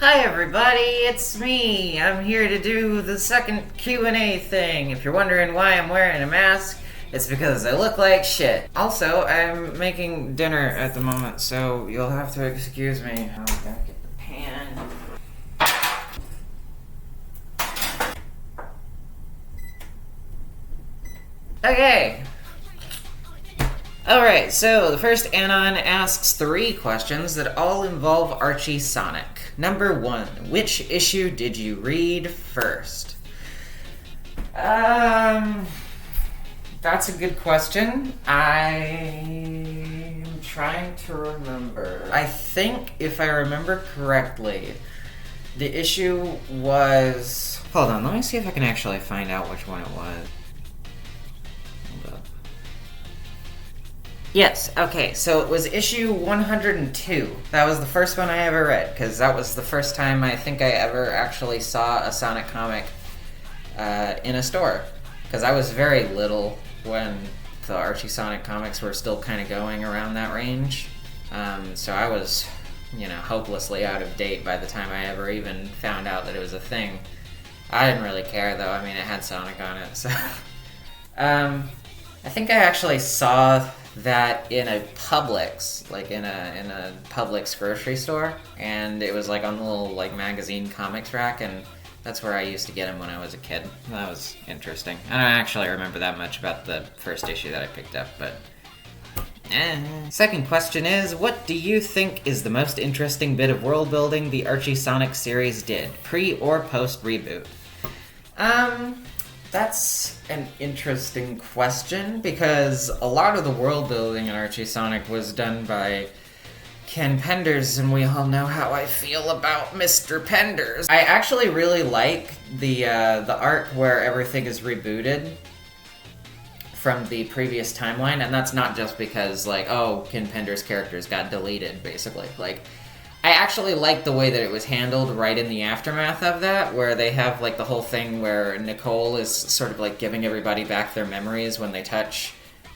Hi everybody, it's me. I'm here to do the second Q&A thing. If you're wondering why I'm wearing a mask, it's because I look like shit. Also, I'm making dinner at the moment, so you'll have to excuse me. Oh, gotta get the pan. Okay. Alright, so the first Anon asks 3 questions that all involve Archie Sonic. Number 1, which issue did you read first? That's a good question. I'm trying to remember. I think, if I remember correctly, the issue was... Hold on, let me see if I can actually find out which one it was. Hold up. Yes, okay, so it was issue 102. That was the first one I ever read, because that was the first time I think I ever actually saw a Sonic comic in a store. Because I was very little when the Archie Sonic comics were still kind of going around that range. So I was, hopelessly out of date by the time I ever even found out that it was a thing. I didn't really care, though. I mean, it had Sonic on it, so... I think I actually saw that in a Publix, like in a Publix grocery store, and it was like on the little like magazine comics rack, and that's where I used to get them when I was a kid. That was interesting. I don't actually remember that much about the first issue that I picked up, but Second question is, what do you think is the most interesting bit of world building the Archie Sonic series did, pre or post reboot? That's an interesting question, because a lot of the world building in Archie Sonic was done by Ken Penders, and we all know how I feel about Mr. Penders. I actually really like the arc where everything is rebooted from the previous timeline, and that's not just because, Ken Penders' characters got deleted, basically. I actually like the way that it was handled right in the aftermath of that, where they have, the whole thing where Nicole is sort of, giving everybody back their memories when they touch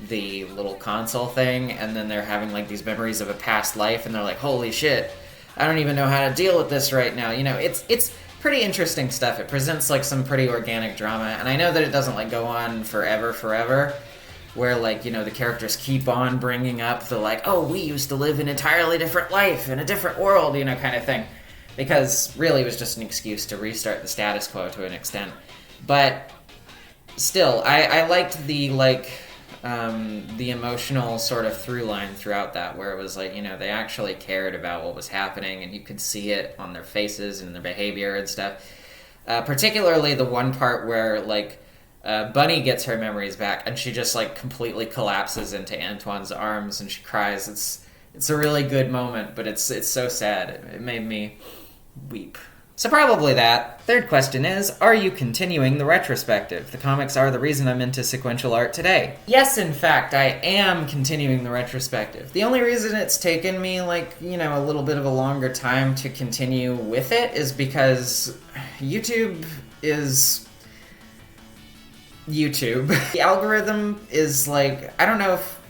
the little console thing, and then they're having, these memories of a past life, and they're like, holy shit, I don't even know how to deal with this right now. It's pretty interesting stuff. It presents, some pretty organic drama, and I know that it doesn't, go on forever, where, the characters keep on bringing up the, we used to live an entirely different life in a different world, kind of thing. Because, really, it was just an excuse to restart the status quo to an extent. But, still, I liked the emotional sort of through line throughout that, where it was they actually cared about what was happening, and you could see it on their faces and their behavior and stuff. Particularly the one part where, Bunny gets her memories back, and she just, completely collapses into Antoine's arms, and she cries. It's a really good moment, but it's so sad. It made me weep. So probably that. Third question is, are you continuing the retrospective? The comics are the reason I'm into sequential art today. Yes, in fact, I am continuing the retrospective. The only reason it's taken me, a little bit of a longer time to continue with it is because YouTube is... YouTube. The algorithm is I don't know if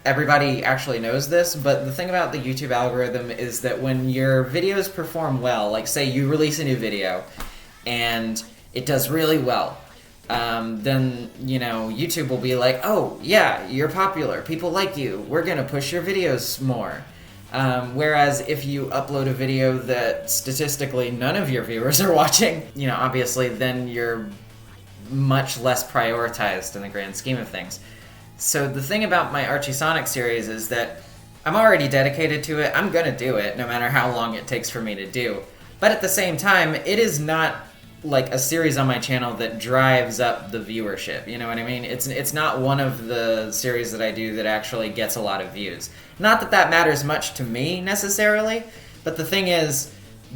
everybody actually knows this, but the thing about the YouTube algorithm is that when your videos perform well, say you release a new video and it does really well, then, YouTube will be like, oh, yeah, you're popular, people like you, we're gonna push your videos more. Whereas if you upload a video that statistically none of your viewers are watching, obviously then you're much less prioritized in the grand scheme of things. So the thing about my Archie Sonic series is that I'm already dedicated to it. I'm gonna do it, no matter how long it takes for me to do. But at the same time, it is not a series on my channel that drives up the viewership. You know what I mean? It's not one of the series that I do that actually gets a lot of views. Not that that matters much to me, necessarily, but the thing is,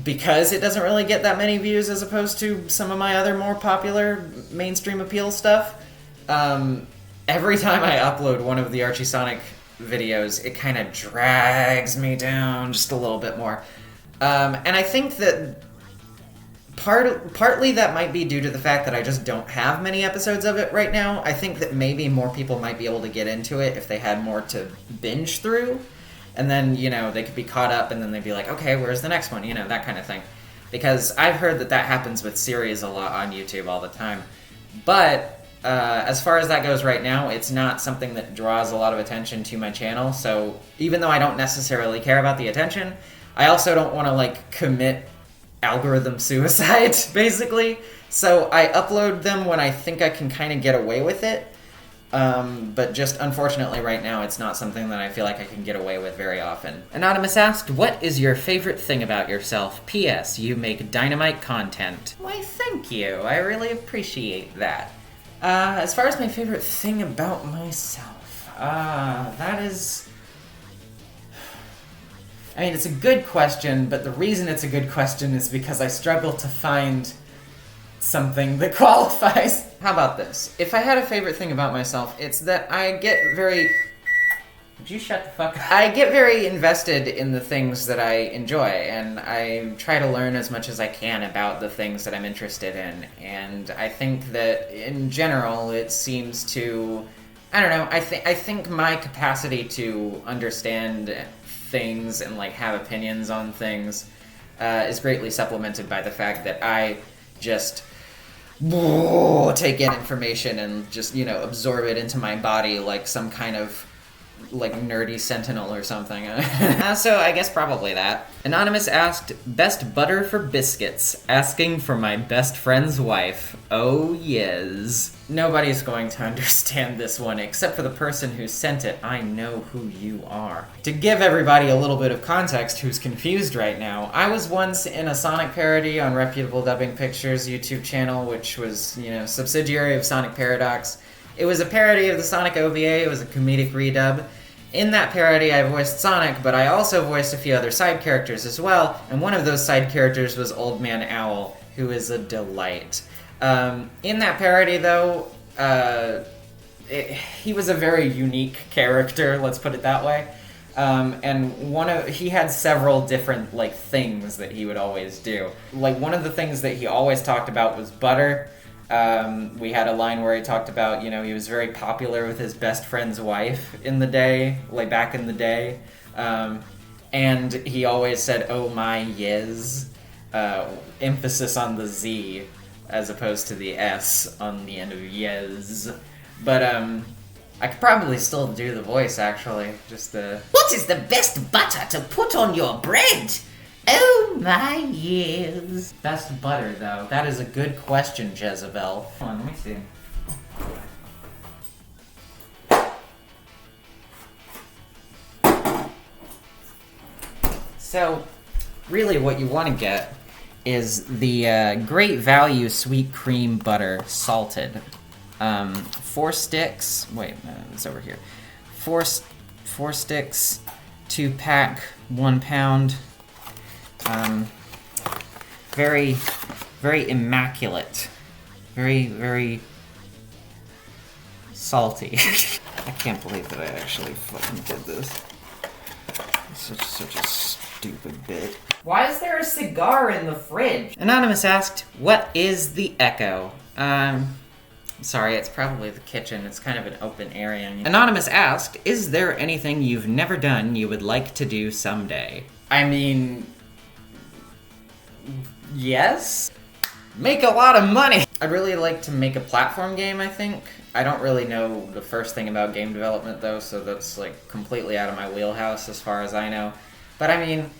because it doesn't really get that many views as opposed to some of my other more popular mainstream appeal stuff, every time I upload one of the Archie Sonic videos, it kind of drags me down just a little bit more. And I think that partly that might be due to the fact that I just don't have many episodes of it right now. I think that maybe more people might be able to get into it if they had more to binge through. And then, they could be caught up, and then they'd be like, okay, where's the next one? That kind of thing. because I've heard that happens with series a lot on YouTube all the time. But as far as that goes right now, it's not something that draws a lot of attention to my channel. So even though I don't necessarily care about the attention, I also don't want to like commit algorithm suicide, basically. So I upload them when I think I can kind of get away with it. But just unfortunately right now, it's not something that I feel like I can get away with very often. Anonymous asked, what is your favorite thing about yourself? P.S. You make dynamite content. Why, thank you. I really appreciate that. As far as my favorite thing about myself, that is... I mean, it's a good question, but the reason it's a good question is because I struggle to find something that qualifies. How about this? If I had a favorite thing about myself, it's that I get very... Would you shut the fuck up? I get very invested in the things that I enjoy, and I try to learn as much as I can about the things that I'm interested in. And I think that, in general, it seems to... I don't know, I think my capacity to understand things and, like, have opinions on things is greatly supplemented by the fact that I just... take in information and just, you know, absorb it into my body like some kind of like nerdy sentinel or something. So I guess probably that. Anonymous asked, best butter for biscuits, asking for my best friend's wife. Oh yes. Nobody's going to understand this one except for the person who sent it. I know who you are. To give everybody a little bit of context who's confused right now, I was once in a Sonic parody on Reputable Dubbing Pictures YouTube channel, which was, you know, subsidiary of Sonic Paradox. It was a parody of the Sonic OVA, it was a comedic redub. In that parody, I voiced Sonic, but I also voiced a few other side characters as well, and one of those side characters was Old Man Owl, who is a delight. In that parody, though, he was a very unique character, let's put it that way. And he had several different, like, things that he would always do. Like, one of the things that he always talked about was butter. We had a line where he talked about, you know, he was very popular with his best friend's wife in the day, like back in the day. And he always said, oh my yes, emphasis on the Z as opposed to the S on the end of yes. But, I could probably still do the voice, actually, just What is the best butter to put on your bread? Oh my yes. Best butter, though. That is a good question, Jezebel. Hold on, let me see. So, really what you want to get is the Great Value Sweet Cream Butter Salted. 4 sticks, wait, it's over here. 4 sticks, 2-pack, 1 pound. Very, very immaculate. Very, very salty. I can't believe that I actually fucking did this. It's such a stupid bit. Why is there a cigar in the fridge? Anonymous asked, what is the echo? Sorry, it's probably the kitchen. It's kind of an open area. Anonymous asked, is there anything you've never done you would like to do someday? I mean... yes? Make a lot of money! I'd really like to make a platform game, I think. I don't really know the first thing about game development, though, so that's, like, completely out of my wheelhouse as far as I know. But, I mean,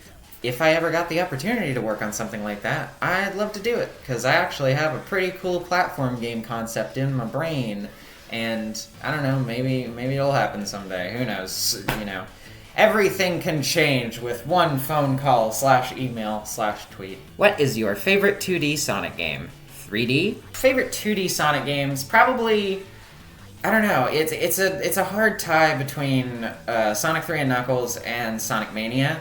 if I ever got the opportunity to work on something like that, I'd love to do it, because I actually have a pretty cool platform game concept in my brain, and, I don't know, maybe it'll happen someday. Who knows, you know. Everything can change with one phone call / email / tweet. What is your favorite 2D Sonic game? 3D? Favorite 2D Sonic games? Probably, I don't know. It's a hard tie between Sonic 3 and Knuckles and Sonic Mania.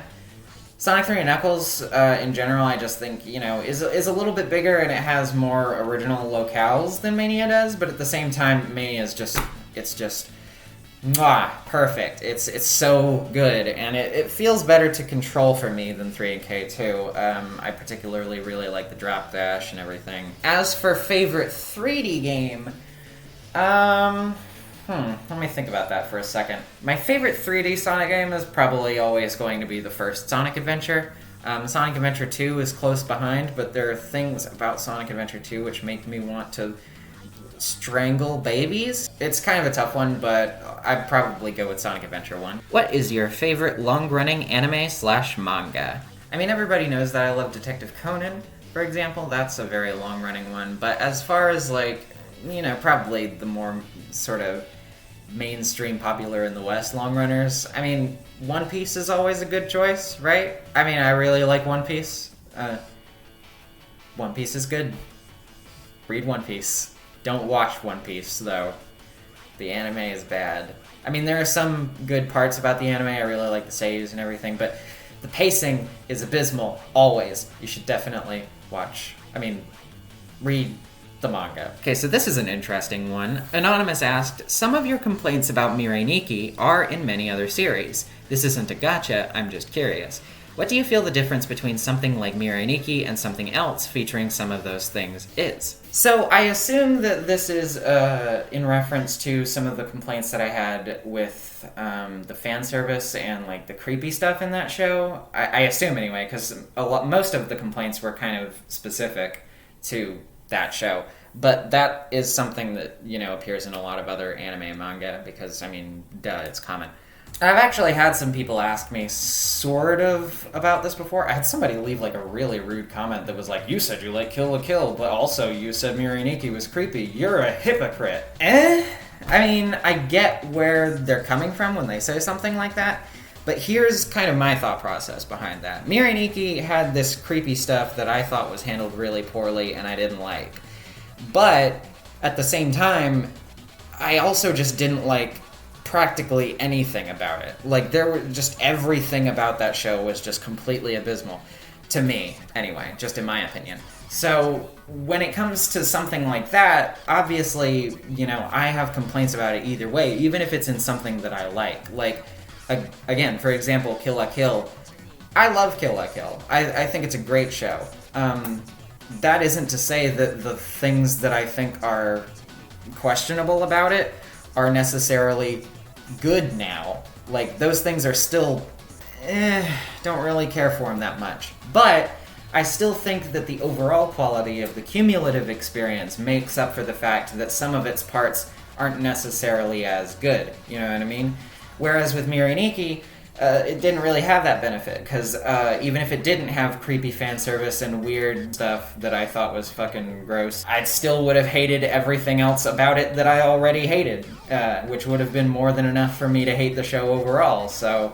Sonic 3 and Knuckles, in general, I just think, you know, is a little bit bigger and it has more original locales than Mania does, but at the same time, Mania is just, it's just... mwah, perfect. It's so good, and it feels better to control for me than 3 and K2. I particularly really like the drop dash and everything. As for favorite 3D game, let me think about that for a second. My favorite 3D Sonic game is probably always going to be the first Sonic Adventure. Sonic Adventure 2 is close behind, but there are things about Sonic Adventure 2 which make me want to strangle babies. It's kind of a tough one, but I'd probably go with Sonic Adventure 1. What is your favorite long-running anime/manga? I mean, everybody knows that I love Detective Conan, for example. That's a very long-running one. But as far as, like, you know, probably the more sort of mainstream, popular in the West long runners, I mean, One Piece is always a good choice, right? I mean, I really like One Piece. One Piece is good. Read One Piece. Don't watch One Piece, though. The anime is bad. I mean, there are some good parts about the anime. I really like the seiyus and everything, but the pacing is abysmal, always. You should definitely read the manga. Okay, so this is an interesting one. Anonymous asked, some of your complaints about Mirai Nikki are in many other series. This isn't a gotcha, I'm just curious. What do you feel the difference between something like Mirai Nikki and something else featuring some of those things is? So I assume that this is in reference to some of the complaints that I had with the fan service and like the creepy stuff in that show. I assume anyway, because most of the complaints were kind of specific to that show. But that is something that, you know, appears in a lot of other anime and manga because, I mean, duh, it's common. I've actually had some people ask me sort of about this before. I had somebody leave like a really rude comment that was like, you said you like Kill la Kill, but also you said Mirai Nikki was creepy. You're a hypocrite. I mean, I get where they're coming from when they say something like that, but here's kind of my thought process behind that. Mirai Nikki had this creepy stuff that I thought was handled really poorly and I didn't like. But at the same time, I also just didn't like practically anything about it. Like, there were just everything about that show was just completely abysmal. To me, anyway, just in my opinion. So, when it comes to something like that, obviously, you know, I have complaints about it either way, even if it's in something that I like. Like, again, for example, Kill la Kill. I love Kill la Kill. I think it's a great show. That isn't to say that the things that I think are questionable about it are necessarily good now. Like, those things are still, don't really care for them that much. But I still think that the overall quality of the cumulative experience makes up for the fact that some of its parts aren't necessarily as good. You know what I mean? Whereas with Mirai Nikki, it didn't really have that benefit, because even if it didn't have creepy fan service and weird stuff that I thought was fucking gross, I still would have hated everything else about it that I already hated, which would have been more than enough for me to hate the show overall, so...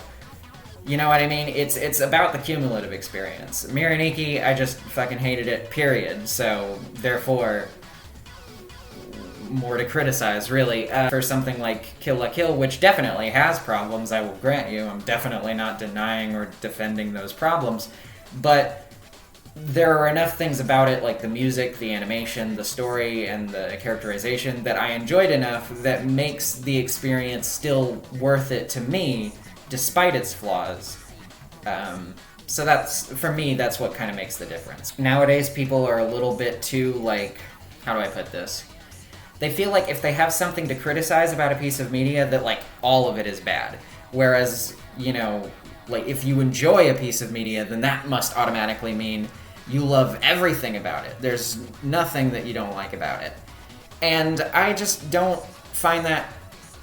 You know what I mean? It's about the cumulative experience. Mirai Nikki, I just fucking hated it, period, so therefore... more to criticize, really. For something like Kill la Kill, which definitely has problems, I will grant you. I'm definitely not denying or defending those problems. But there are enough things about it, like the music, the animation, the story, and the characterization, that I enjoyed enough that makes the experience still worth it to me, despite its flaws. So that's, for me, that's what kind of makes the difference. Nowadays, people are a little bit too, like, how do I put this? They feel like if they have something to criticize about a piece of media, that, like, all of it is bad. Whereas, you know, like, if you enjoy a piece of media, then that must automatically mean you love everything about it. There's nothing that you don't like about it. And I just don't find that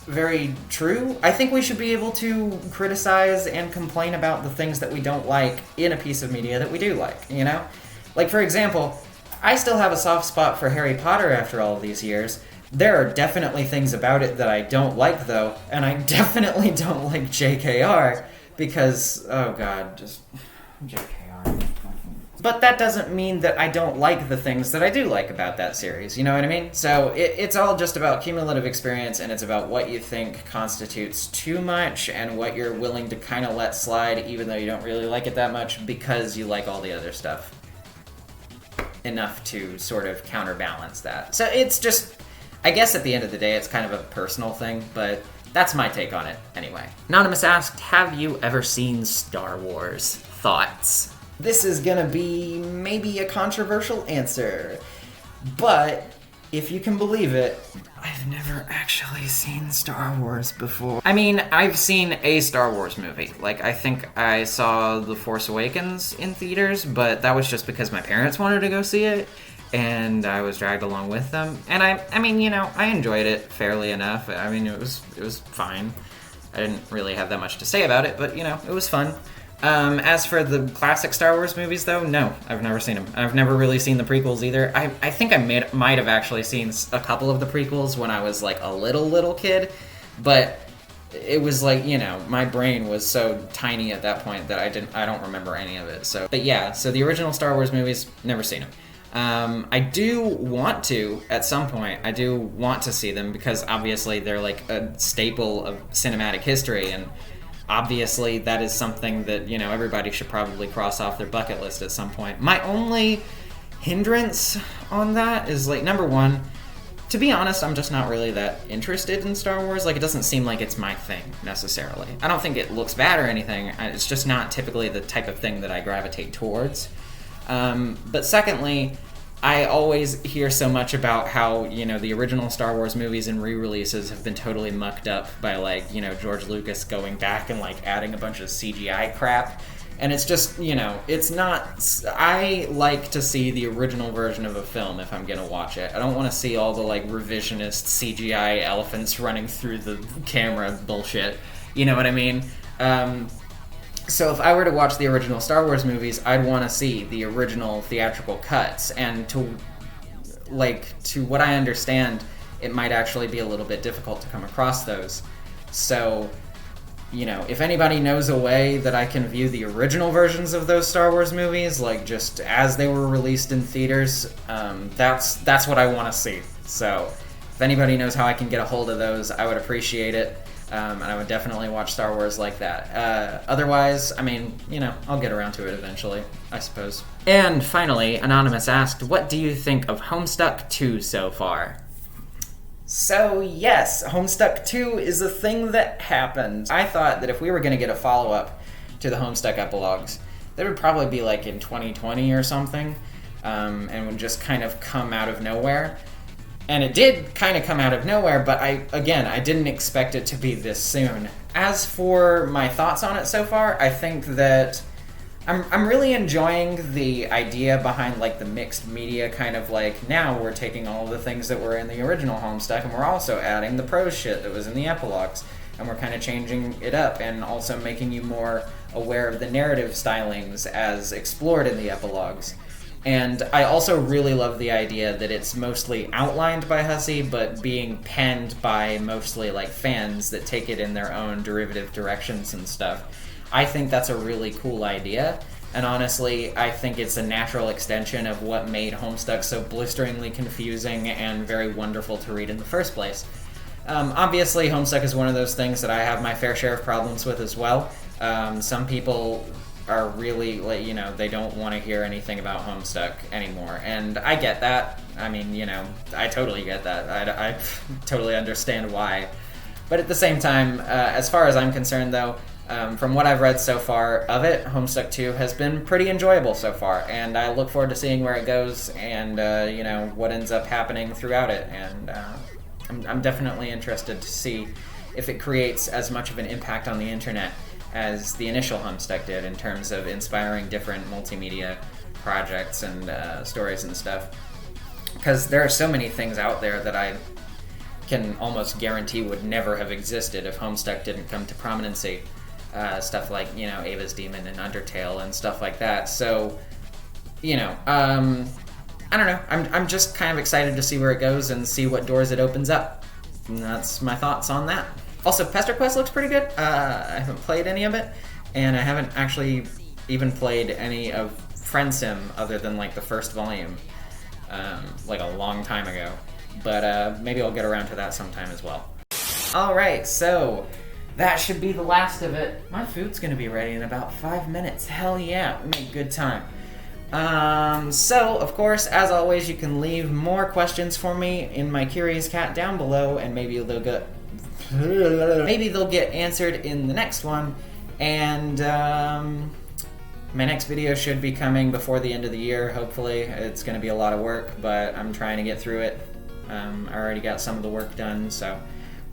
very true. I think we should be able to criticize and complain about the things that we don't like in a piece of media that we do like, you know? Like, for example... I still have a soft spot for Harry Potter after all of these years. There are definitely things about it that I don't like, though, and I definitely don't like JKR, because, oh god, just... JKR. But that doesn't mean that I don't like the things that I do like about that series, you know what I mean? So it's all just about cumulative experience, and it's about what you think constitutes too much, and what you're willing to kind of let slide, even though you don't really like it that much, because you like all the other stuff enough to sort of counterbalance that. So it's just, I guess at the end of the day, it's kind of a personal thing, but that's my take on it anyway. Anonymous asked, have you ever seen Star Wars? Thoughts? This is gonna be maybe a controversial answer, but if you can believe it, I've never actually seen Star Wars before. I mean, I've seen a Star Wars movie. Like, I think I saw The Force Awakens in theaters, but that was just because my parents wanted to go see it, and I was dragged along with them. And I mean, you know, I enjoyed it fairly enough. I mean, it was fine. I didn't really have that much to say about it, but, you know, it was fun. As for the classic Star Wars movies, though, no, I've never seen them. I've never really seen the prequels either. I think I might have actually seen a couple of the prequels when I was, like, a little kid, but it was like, you know, my brain was so tiny at that point that I don't remember any of it. So, but yeah, so the original Star Wars movies, never seen them. I do want to, at some point, I do want to see them because obviously they're like a staple of cinematic history, and obviously that is something that, you know, everybody should probably cross off their bucket list at some point. My only hindrance on that is, like, number one, to be honest, I'm just not really that interested in Star Wars. Like, it doesn't seem like it's my thing, necessarily. I don't think it looks bad or anything. It's just not typically the type of thing that I gravitate towards. But secondly, I always hear so much about how, you know, the original Star Wars movies and re-releases have been totally mucked up by, like, you know, George Lucas going back and, like, adding a bunch of CGI crap. And it's just, you know, it's not... I like to see the original version of a film if I'm gonna watch it. I don't want to see all the, like, revisionist CGI elephants running through the camera bullshit. You know what I mean? So if I were to watch the original Star Wars movies, I'd want to see the original theatrical cuts, and to what I understand, it might actually be a little bit difficult to come across those. So, you know, if anybody knows a way that I can view the original versions of those Star Wars movies, like just as they were released in theaters, that's what I want to see. So if anybody knows how I can get a hold of those, I would appreciate it. And I would definitely watch Star Wars like that. Otherwise, I mean, you know, I'll get around to it eventually, I suppose. And finally, Anonymous asked, what do you think of Homestuck 2 so far? So yes, Homestuck 2 is a thing that happened. I thought that if we were going to get a follow-up to the Homestuck epilogues, that would probably be like in 2020 or something, and would just kind of come out of nowhere. And it did kind of come out of nowhere, but I didn't expect it to be this soon. As for my thoughts on it so far, I think that I'm really enjoying the idea behind, like, the mixed media kind of, like, now we're taking all the things that were in the original Homestuck and we're also adding the prose shit that was in the epilogues, and we're kind of changing it up and also making you more aware of the narrative stylings as explored in the epilogues. And I also really love the idea that it's mostly outlined by Hussey, but being penned by mostly, like, fans that take it in their own derivative directions and stuff. I think that's a really cool idea, and honestly, I think it's a natural extension of what made Homestuck so blisteringly confusing and very wonderful to read in the first place. Obviously, Homestuck is one of those things that I have my fair share of problems with as well. Some people are really, like, you know, they don't want to hear anything about Homestuck anymore, and I get that. I mean, you know, I totally get that. I totally understand why. But at the same time, as far as I'm concerned, though, from what I've read so far of it, Homestuck 2 has been pretty enjoyable so far, and I look forward to seeing where it goes and, you know, what ends up happening throughout it, and I'm definitely interested to see if it creates as much of an impact on the internet as the initial Homestuck did in terms of inspiring different multimedia projects and stories and stuff. Because there are so many things out there that I can almost guarantee would never have existed if Homestuck didn't come to prominency. Stuff like, you know, Ava's Demon and Undertale and stuff like that. So, you know, I don't know. I'm just kind of excited to see where it goes and see what doors it opens up. And that's my thoughts on that. Also, Pester Quest looks pretty good. I haven't played any of it, and I haven't actually even played any of Friend Sim other than, like, the first volume, like a long time ago. But maybe I'll get around to that sometime as well. Alright, so that should be the last of it. My food's gonna be ready in about 5 minutes. Hell yeah, we made good time. So, of course, as always, you can leave more questions for me in my Curious Cat down below, and maybe they'll get answered in the next one. And my next video should be coming before the end of the year, hopefully. It's going to be a lot of work, but I'm trying to get through it. I already got some of the work done, so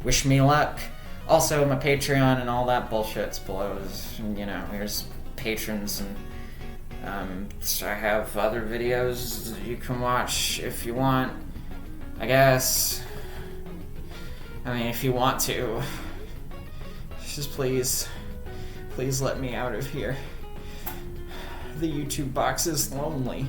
wish me luck. Also, my Patreon and all that bullshit's below. You know, here's patrons, and I have other videos you can watch if you want, I guess. I mean, if you want to. Just please let me out of here. The YouTube box is lonely.